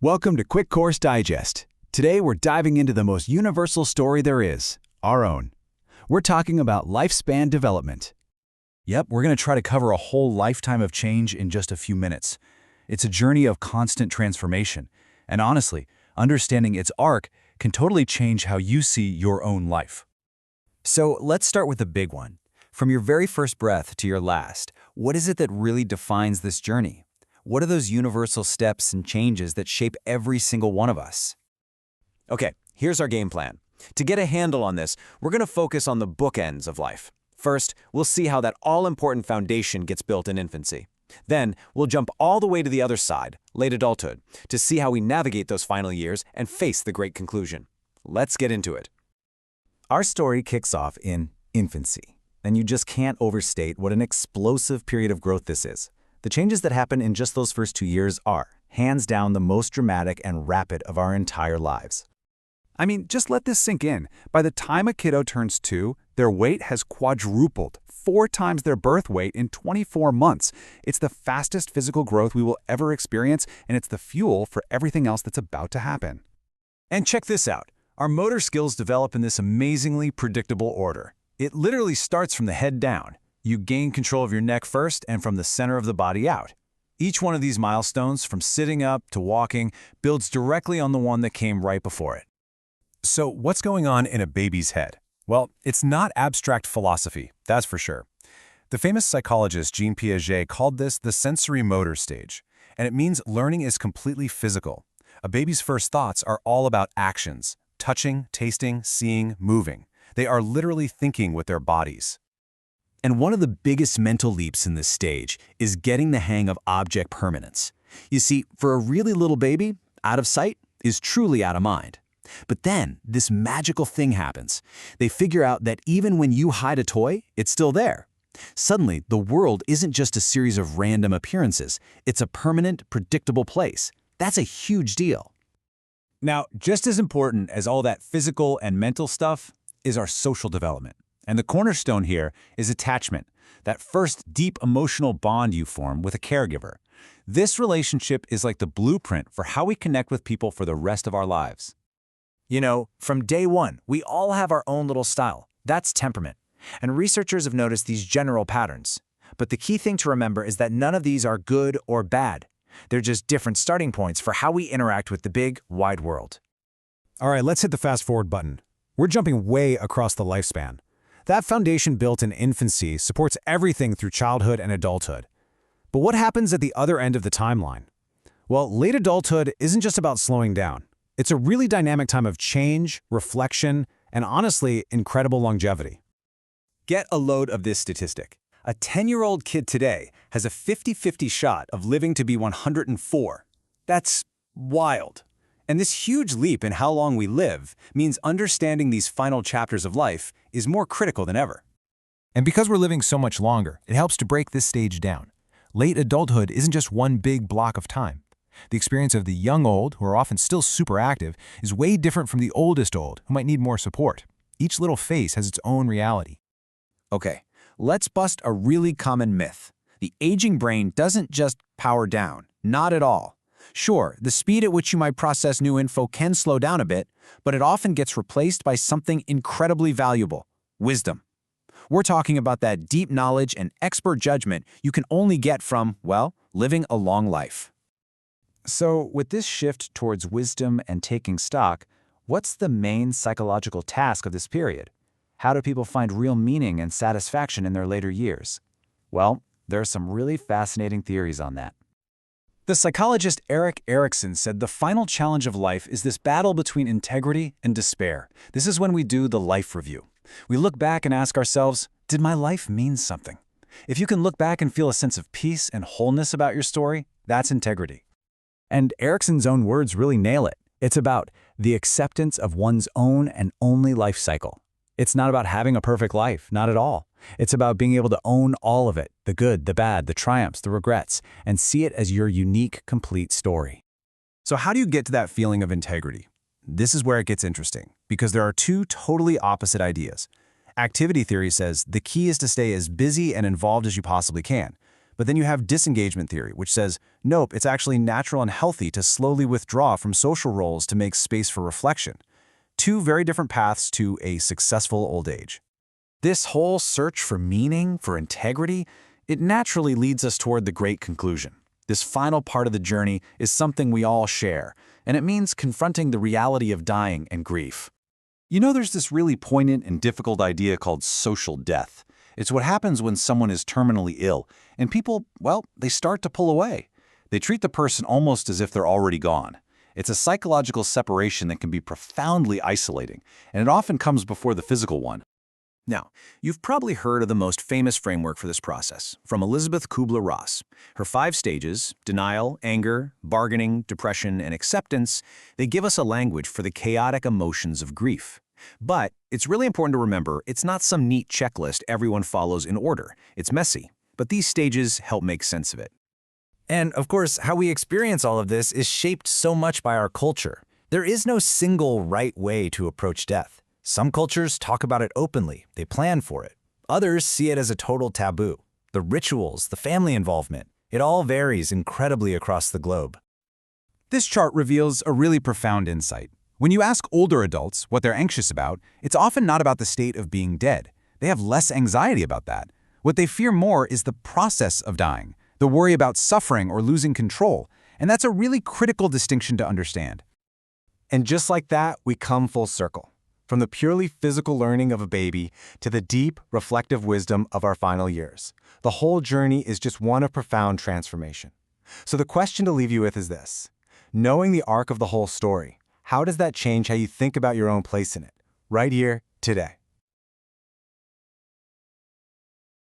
Welcome to Quick Course Digest. Today we're diving into the most universal story there is, our own. We're talking about lifespan development. Yep, we're going to try to cover a whole lifetime of change in just a few minutes. It's a journey of constant transformation, and honestly, understanding its arc can totally change how you see your own life. So let's start with the big one. From your very first breath to your last, what is it that really defines this journey? What are those universal steps and changes that shape every single one of us? Okay, here's our game plan. To get a handle on this, we're going to focus on the bookends of life. First, we'll see how that all-important foundation gets built in infancy. Then, we'll jump all the way to the other side, late adulthood, to see how we navigate those final years and face the great conclusion. Let's get into it. Our story kicks off in infancy, and you just can't overstate what an explosive period of growth this is. The changes that happen in just those first 2 years are, hands down, the most dramatic and rapid of our entire lives. I mean, just let this sink in. By the time a kiddo turns 2, their weight has quadrupled, 4 times their birth weight in 24 months. It's the fastest physical growth we will ever experience, and it's the fuel for everything else that's about to happen. And check this out. Our motor skills develop in this amazingly predictable order. It literally starts from the head down. You gain control of your neck first and from the center of the body out. Each one of these milestones, from sitting up to walking, builds directly on the one that came right before it. So what's going on in a baby's head? Well, it's not abstract philosophy, that's for sure. The famous psychologist Jean Piaget called this the sensory motor stage, and it means learning is completely physical. A baby's first thoughts are all about actions, touching, tasting, seeing, moving. They are literally thinking with their bodies. And one of the biggest mental leaps in this stage is getting the hang of object permanence. You see, for a really little baby, out of sight is truly out of mind. But then, this magical thing happens. They figure out that even when you hide a toy, it's still there. Suddenly, the world isn't just a series of random appearances. It's a permanent, predictable place. That's a huge deal. Now, just as important as all that physical and mental stuff is our social development. And the cornerstone here is attachment, that first deep emotional bond you form with a caregiver. This relationship is like the blueprint for how we connect with people for the rest of our lives. You know, from day one, we all have our own little style. That's temperament. And researchers have noticed these general patterns. But the key thing to remember is that none of these are good or bad. They're just different starting points for how we interact with the big, wide world. All right, let's hit the fast forward button. We're jumping way across the lifespan. That foundation built in infancy supports everything through childhood and adulthood. But what happens at the other end of the timeline? Well, late adulthood isn't just about slowing down. It's a really dynamic time of change, reflection, and honestly, incredible longevity. Get a load of this statistic. A 10-year-old kid today has a 50-50 shot of living to be 104. That's wild. And this huge leap in how long we live means understanding these final chapters of life is more critical than ever. And because we're living so much longer, it helps to break this stage down. Late adulthood isn't just one big block of time. The experience of the young old, who are often still super active, is way different from the oldest old, who might need more support. Each little phase has its own reality. Okay, let's bust a really common myth. The aging brain doesn't just power down. Not at all. Sure, the speed at which you might process new info can slow down a bit, but it often gets replaced by something incredibly valuable: wisdom. We're talking about that deep knowledge and expert judgment you can only get from, well, living a long life. So, with this shift towards wisdom and taking stock, what's the main psychological task of this period? How do people find real meaning and satisfaction in their later years? Well, there are some really fascinating theories on that. The psychologist Erik Erikson said the final challenge of life is this battle between integrity and despair. This is when we do the life review. We look back and ask ourselves, did my life mean something? If you can look back and feel a sense of peace and wholeness about your story, that's integrity. And Erikson's own words really nail it. It's about the acceptance of one's own and only life cycle. It's not about having a perfect life, not at all. It's about being able to own all of it, the good, the bad, the triumphs, the regrets, and see it as your unique, complete story. So how do you get to that feeling of integrity? This is where it gets interesting, because there are two totally opposite ideas. Activity theory says the key is to stay as busy and involved as you possibly can, But then you have disengagement theory, which says, nope, it's actually natural and healthy to slowly withdraw from social roles to make space for reflection. Two very different paths to a successful old age. This whole search for meaning, for integrity, it naturally leads us toward the great conclusion. This final part of the journey is something we all share, and it means confronting the reality of dying and grief. You know, there's this really poignant and difficult idea called social death. It's what happens when someone is terminally ill, and people, well, they start to pull away. They treat the person almost as if they're already gone. It's a psychological separation that can be profoundly isolating, and it often comes before the physical one. Now, you've probably heard of the most famous framework for this process, from Elizabeth Kubler-Ross. Her 5 stages, denial, anger, bargaining, depression, and acceptance, they give us a language for the chaotic emotions of grief. But it's really important to remember it's not some neat checklist everyone follows in order. It's messy, but these stages help make sense of it. And, of course, how we experience all of this is shaped so much by our culture. There is no single right way to approach death. Some cultures talk about it openly, they plan for it. Others see it as a total taboo. The rituals, the family involvement, it all varies incredibly across the globe. This chart reveals a really profound insight. When you ask older adults what they're anxious about, it's often not about the state of being dead. They have less anxiety about that. What they fear more is the process of dying, the worry about suffering or losing control, and that's a really critical distinction to understand. And just like that, we come full circle. From the purely physical learning of a baby to the deep, reflective wisdom of our final years. The whole journey is just one of profound transformation. So the question to leave you with is this. Knowing the arc of the whole story, how does that change how you think about your own place in it, right here, today?